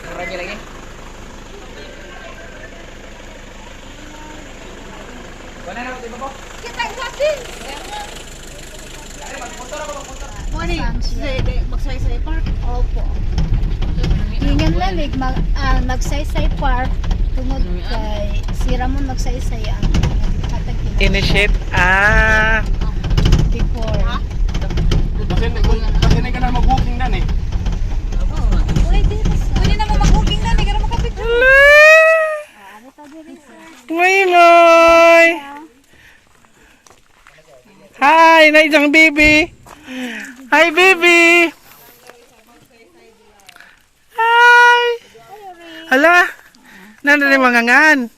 Kurangnya lagi. Mana nak tiba po? Kita natin. Morning. Magsaysay Park. Opo. Ingan lalig magsaysay park tungod kay si Ramon magsaysay ang hatag Initiate. before. Kasi na ka na mag-booking na eh. Pwede na mo mag-booking na, pero makapicture. Ngoy ngoy. Hi, na isang baby. Hi baby. Hi. Hala. Nana ni mangangan.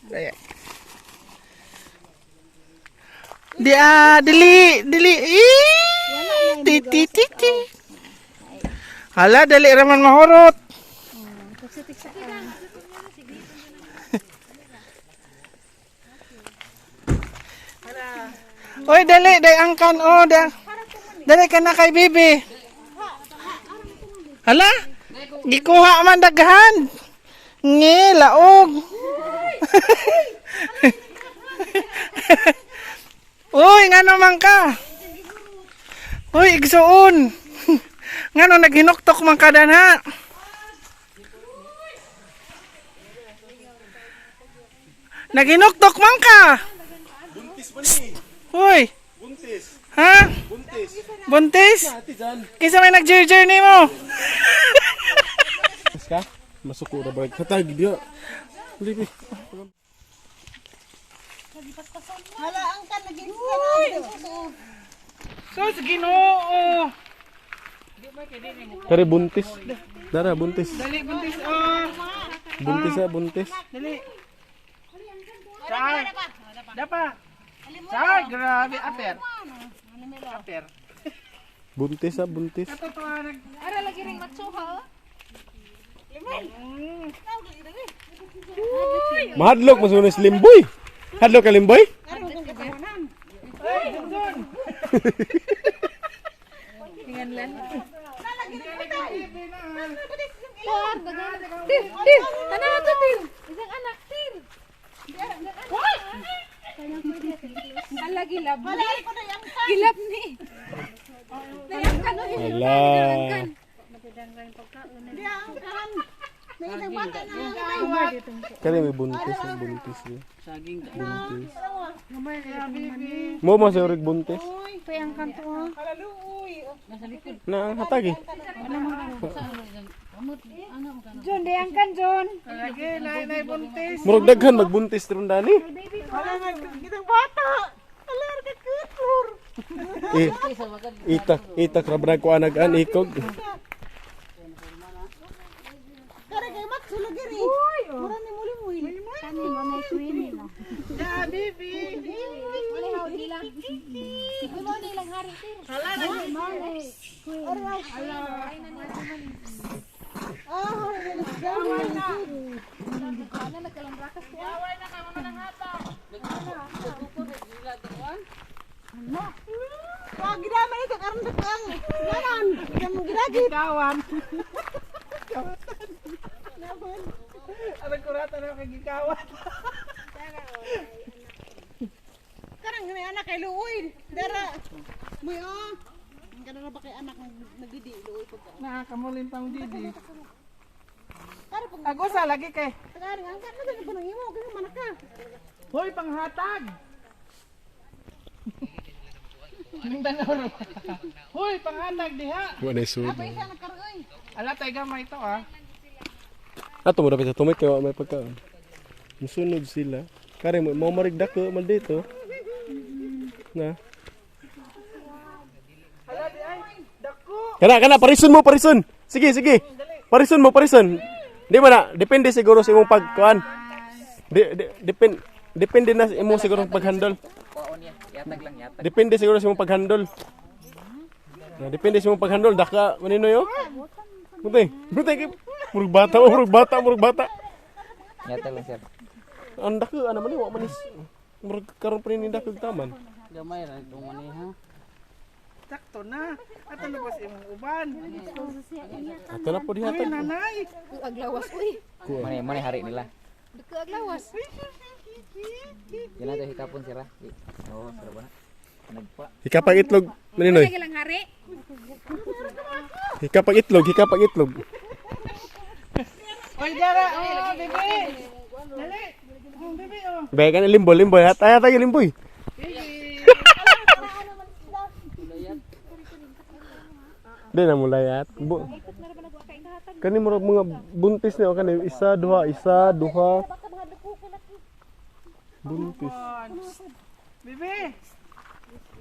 Dili. Titi. Hala, dali raman mahurot. Oy, dali angkan dali ka na kay bibi. Hala, gikuha man daghan. Ngi, laog. Uy, ngano man ka? Uy, igsuon. Ngano naghinuktok man ka dana? Naghinuktok man ka? Buntis ba ni? Uy, Buntis. ha? Buntis. Buntis? Ati dyan. Kisa may nag-journey mo? Mas ka? Masuko na ba? Katag dia. Libi. Hala, ang ka nag-insa. Sus, Ginoo. Kare buntis. Dara buntis. Dali, buntis. Buntis ah, buntis. Dali. Sar. Dapa. Sar, grabe. Aper. Buntis ah, buntis. Katotohanan. Ara lagi ring matsuha. Mahadlok masunas limboy. Hadlok ka limboy? Ay, Junjun. Til, ano to Til? Isang anak Til. Ala gilab. Gilab ni. Nayangkan o Ala. Kare may buntis ah, buntis. Saging. Buntis. Gamay kaya, baby. Mo sa urig buntis. Payangkan to ha. Na hatagi. John, dayangkan John. Lagi, nay buntis. Murag daghan magbuntis ron dani. Wala na, kitang bata. Alar ka kutur. Itak rabrag ko anagan ikog. Kani mo may queen na. Ya, baby. Wala haw dilang. Mo ni lang hari Til. Hala na. Ano nagkalambrakas ko? Away na ka, mga hata. Wag gidama ito karon dakang. Ganon. Kamu gidagi. Kawan. Ano kurata na kagikawan? Karang may anak kay Luoy. Dara. Muy oh. Ang kanang ba kay anak nagdidi Luoy pagka. Nakakamulin pang didi. Para pag Ako sa lagi kay. tagarang ang kan na ba nang imo kay manak ka. Hoy, panghatag. Ning tanoro. Hoy, panghatag diha. Wala sud. Isa na karoy. Ala tay gamay to ah. Ato mo dapat sa tumay kaya may pagkaon. Musunod sila. Kare mo marigdak ko man dito. Na. Ala di ay dako. Kana parison. Sige. Parison mo. Di ba na depende siguro sa imong pagkuan. Depende na sa imong siguro paghandle. Depende siguro sa imong paghandle. Depende sa imong paghandle daka manino yo. Murag bata. Nyata lang sir. Ang dako ana man wa manis. Murag karon pa ni dako taman. Gamay ra itong mani ha. Sakto na. Ato na ba sa imong uban? Ato na po Uy, dihatag. nanay. Aglawas uy. Mani hari nila. Deko aglawas. Yan nato hikapon sira. Oo, sira ba na? Nagpa. Hikapag itlog, maninoy. Lang hari. Hikapag itlog, hikapag itlog. Oy, dara. Oh, bebe. Dali. Oh, bebe, oh. Bayan limbo, limbo. Hatay tayo limboy. Di na mulai at. Kani murag mga buntis niya kani isa, duha. Buntis. Bebe.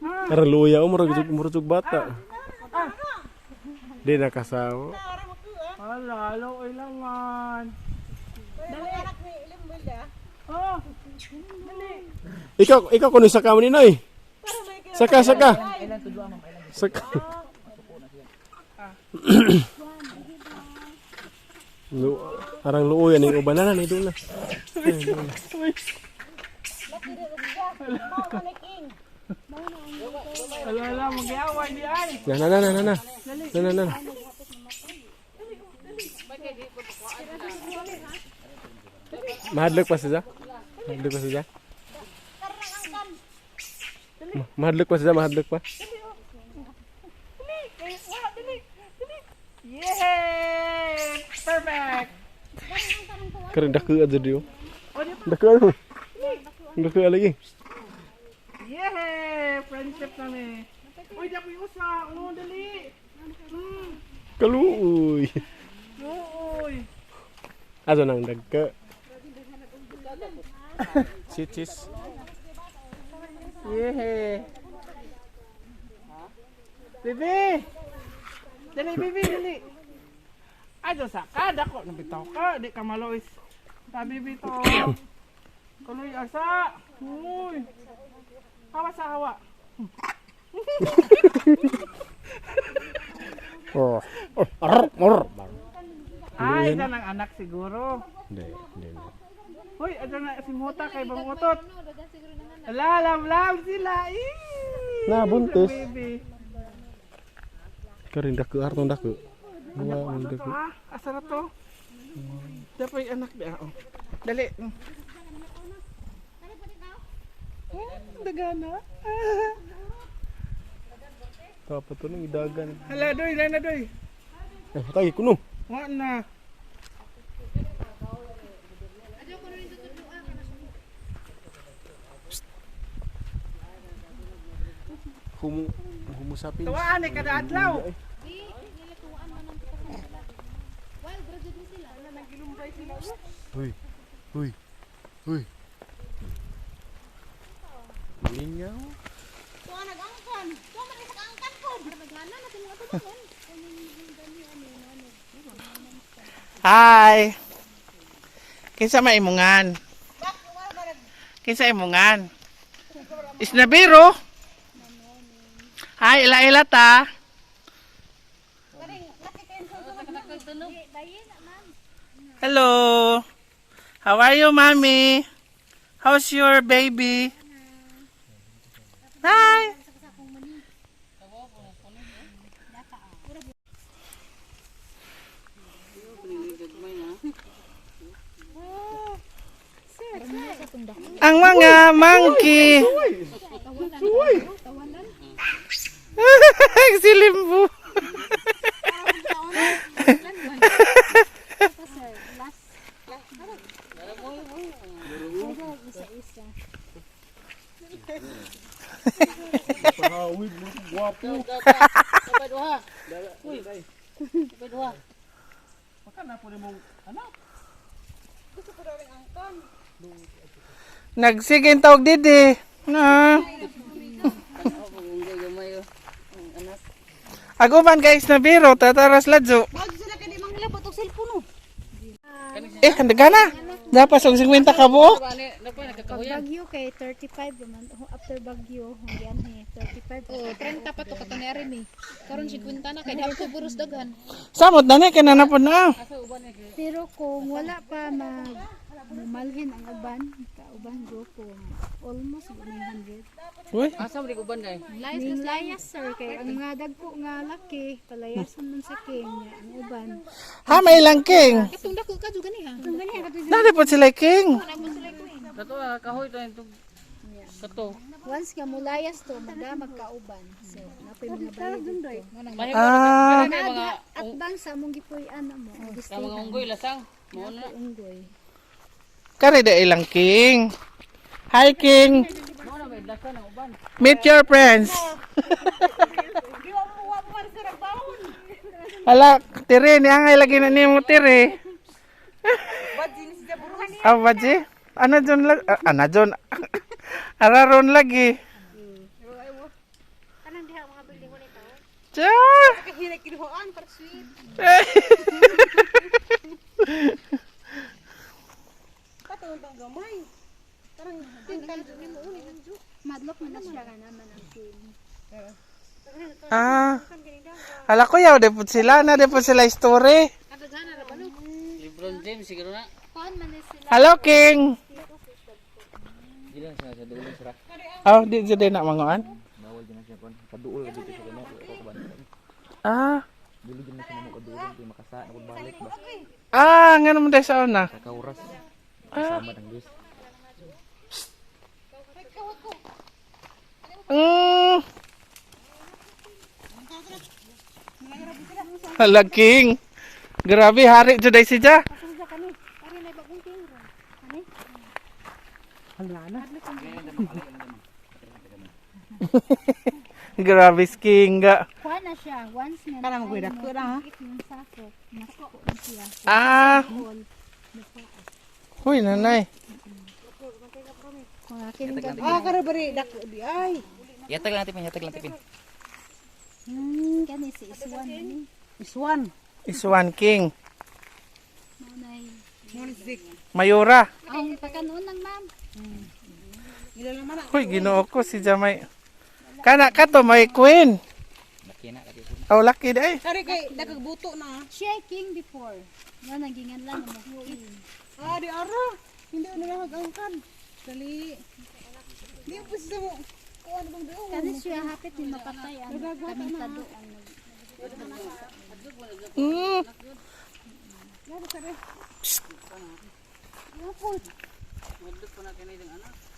Karang luya murag bata. Di na kasawa. Hala, halo, ilangan. Dali anak ni Limbil da. Oh. Dali. Ikaw kuno sa kamo ni Noy. Saka. Saka. Arang luoy ning ubanan ni doon na. Hala, mag-iaway di ay. Na. Mahadlok pa siya. Mahadlok pa. Yay! Perfect. Karang dako aja dio. Dako lagi. Yay! Friendship kami. Uy, di ako yung usa. Oh, dali. Kaluoy. Uy. Aso nang dagka. Cheese. Yay! Bibi! Dali, Bibi, dali. Ayo sa kada ko nabitaw ka, di ka malois. Sabi bito. Kuloy asa. Uy. Hawa sa hawa. Ay, ito ng anak siguro. Hindi. Uy, ito na si Muta kay Bangutot. Lam sila. Na, buntis. Baby. Karing dako artong dako. Dua ang dako. Ah, asa na to? Dapat yung anak niya. Oh. Dali. Dagana. Apa to nang idagan. Hala, doy, lana doy. Tagi kuno. Wa na. Humusapin. Tuwaan eh, kada adlaw. Uy. Lingaw. Tuwa nag-angkan. Tuwa nag-angkan ko. Nagana na mga tuwa. Hi. Kinsa maimungan? Kinsa imungan? Isnabiro. Hi, ila ta. Hello. How are you, mommy? How's your baby? Hi. Ang mga monkey. Si Limbo. Nagsigin tawag didi. Na. Aguman guys na biro, tataras ladyo. Wag sila kani manglabot og cellphone. Handagana. Dapat og 50 ka buok. Pag Bagyo kay 35 naman. After Bagyo, hangyan he 35. Oh, 30 pa to kato ni Arimi. Karon 50 na kay dako burus daghan. Samot na ni kinanapod na. Pero kung wala pa Mumalhin ang uban, kauban grupo. Almost 100. Uy, Asa mo di uban kay? Ning layas sir kay ang mga dagko nga laki palayason man sa king niya ang uban. ha may lang king. Katong dako ka juga ni ha. Kung ganyan ka Dali po sila king. Kato kahoy to ito. Kato. once ka mulayas to magdamag kauban. So napay mga bayad dito. Ah, Naga at bang sa mong gipuy-an mo. Sa mga unggoy lasang. Mo na. Unggoy. kare da ilang king. Hi king. Mo na may lasang ng uban. Meet your friends. Di mo mo man sa nagbaon. Hala, tiri ni angay lagi na nimo tiri. Bad jeans sa buruhan. Ah, baji? Ano dyan lagi? Ano dyan? Araron lagi. Kanang diha mga building mo nito. Tiyan! Kahilay kinuhaan para sweet. Patawag ang gamay. Parang tingkal ni mo uni ng ju. Madlok man na siya ka naman ang team. Ah. Hala ko yaw, depot sila na, depot sila story. LeBron James siguro na. Kuan man ni sila. Hello, King! Dilan sa dulo sira. Oh, di dyan na manguan? Bawal din na siya kon. Kaduol dito sa kanya ko kuban. Ah. Dili din na siya mo kaduol di makasa na kun balik ba. Ah, nga naman dahil sa una. Sa kauras. Kasama ng Diyos. Hala, King! Grabe, hari dyan si Ja. Grabe, King ga. Kuan na siya once nga. Kanang guida ko na ha. Yung sako. Nako na siya. Ah. Huy, nanay. Kung akin gabi. Ah, karo bari dako di ay. Yatag lang tipin, yatag lang tipin. Kani si Iswan ni. Iswan. Iswan King. Manay. Music. Mayura. Ang pagkanuon lang ma'am. Ila lang man. Huy, ginoo ko si Jamay. Kana ka to, may queen. Makina ka dito. Oh, lucky day. Kari kay dakag buto na. Siya ay king before. Nga nagingan lang mo. Ah, di ara. Hindi na lang magangkan. Dali. Di po sa mo. Kuan bang do. Kani siya hapit ni mapatay ang kaming tado ang Mm.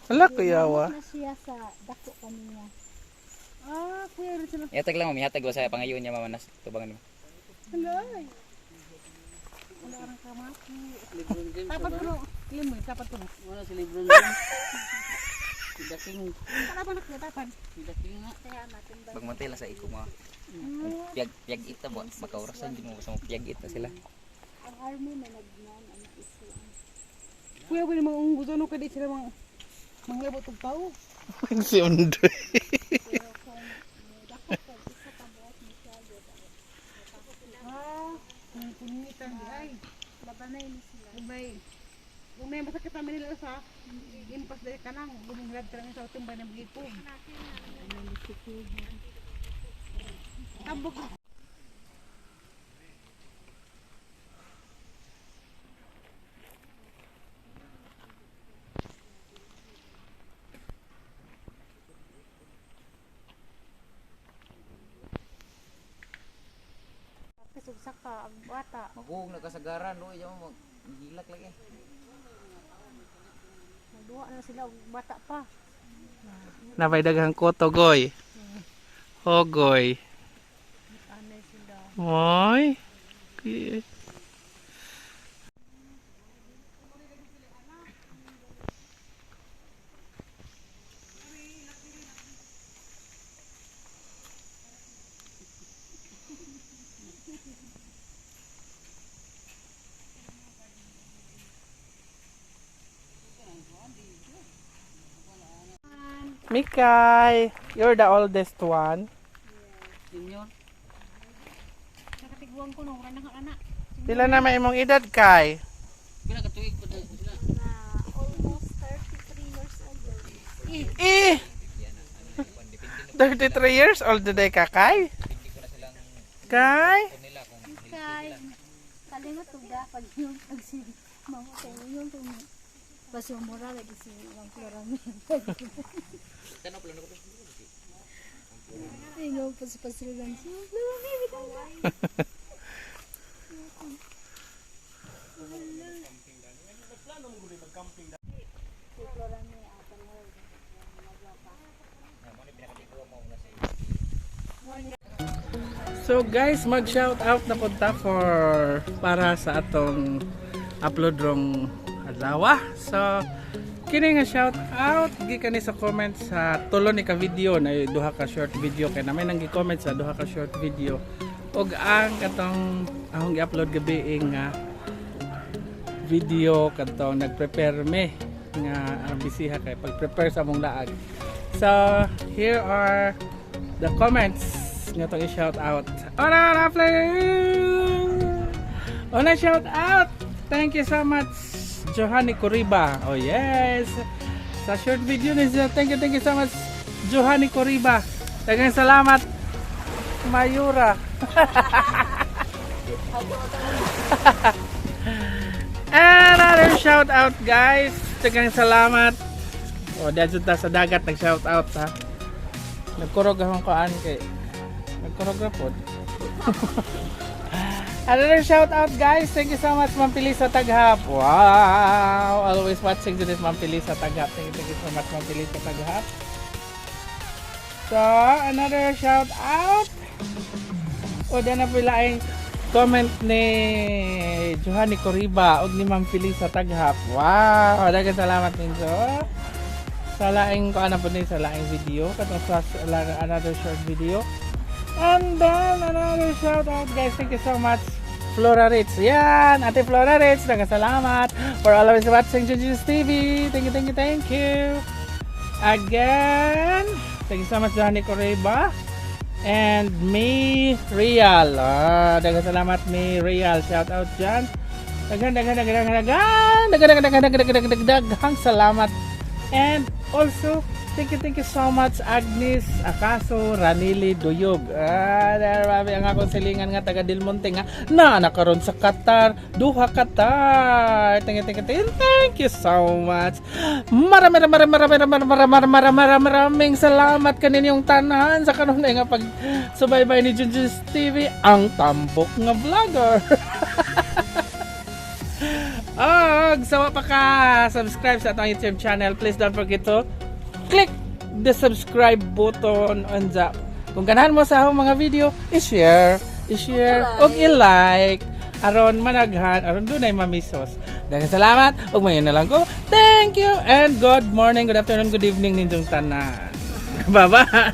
Hala, kuyawa. na siya sa dako kaniya. Ah, kuya rin sila. Yatag lang mami, yatag sa pangayon niya mamanas tubangan mo. Halay. Wala orang kamaki. Tapat ko. Ilan mo, tapat ko. Wala si LeBron James. Sida King. Tapat na tapat. Sida King nga. Kaya matimbang. Pagmantay sa iko mo. Piyag ita mo, makaurasan din mo sa piyag ita sila. Ang army na nagnan ang Iswan. Kuya ba namang gusto no kadi sila mga ibot og tao. Si Undoy. Ah, ang punitan di ay. Labanay ni sila. Ubay. Kung may masakit naman nila sa impas dahil ka nang bumungilad ka lang sa tumbay ng blipo. Tambok. Kasugsak ka ang bata. Maghuhog na kasagaran, no, iya mo hilak lagi. Nagduwa na sila og bata pa. Nabay daghang koto, goy. Hogoy. Anay sila. Moy. Cute. Mikay, you're the oldest one. Senior. Nakatiguan ko nung ranang anak. Pila na may imong edad, Kay? Pila ka tuig pa sila. Na almost 33 years old. Eh! 33 years old today ka, Kay? Kay? Kay kalingot ug da pag yung Mau ko yung tumi. Pasumura lagi si Mang Floran. Ingaw pa si Paslulan. So guys, mag shout out na punta para sa atong upload rong adlaw. So kini nga shout out gikan ni sa comment sa tulo ni ka video na duha ka short video kay na may nang gi-comment sa duha ka short video ug ang katong akong gi-upload gabi nga video katong nag-prepare me nga bisiha kay pag-prepare sa among laag. So here are the comments nga itong i-shout out. Una shout out! Thank you so much Johanny Coriba. Oh yes! Sa short video ni thank you so much Johanny Coriba. Daghang salamat Mayura. Another shout out guys. Daghang salamat. Oh, dahil sa dagat nag shout out ha. Nagkurog akong kaan kay nagkurog ra pod. Another shout out guys. Thank you so much Ma'am Pilisa Taghap. Wow, always watching this Ma'am Pilisa Taghap. Thank you so much Ma'am Pilisa Taghap. So another shout out. O na pila ay comment ni Johanny Coriba ug ni Ma'am Pilisa Taghap. Wow, daghang salamat ninyo. Sa laing ko ana po ni sa laing video katong sa another short video. And then another shout out guys, thank you so much Flora Ritz. Yan, Ate Flora Ritz, salamat for always watching Jujus TV. Thank you. Again, thank you so much Johanny Coriba and May Real. Daghang salamat May Real. Shout out dyan. Daghang salamat. And also thank you so much Agnes Acaso Ranili Duyog. Darabi ang akong silingan nga taga Delmonte nga na nakaron sa Qatar, Doha, Qatar. Thank you so much. Maraming salamat kaninyong tanan sa kanon nga pag subaybay ni Jujus TV, ang tambok nga vlogger. Sawa pa ka subscribe sa atong YouTube channel, please don't forget to click the subscribe button on the kung ganahan mo sa akong mga video, i-share ug i-like aron managhan aron dunay mamisos. Daghang salamat ug mayon na lang ko. Thank you and good morning, good afternoon, good evening ninyong tanan. Bye bye.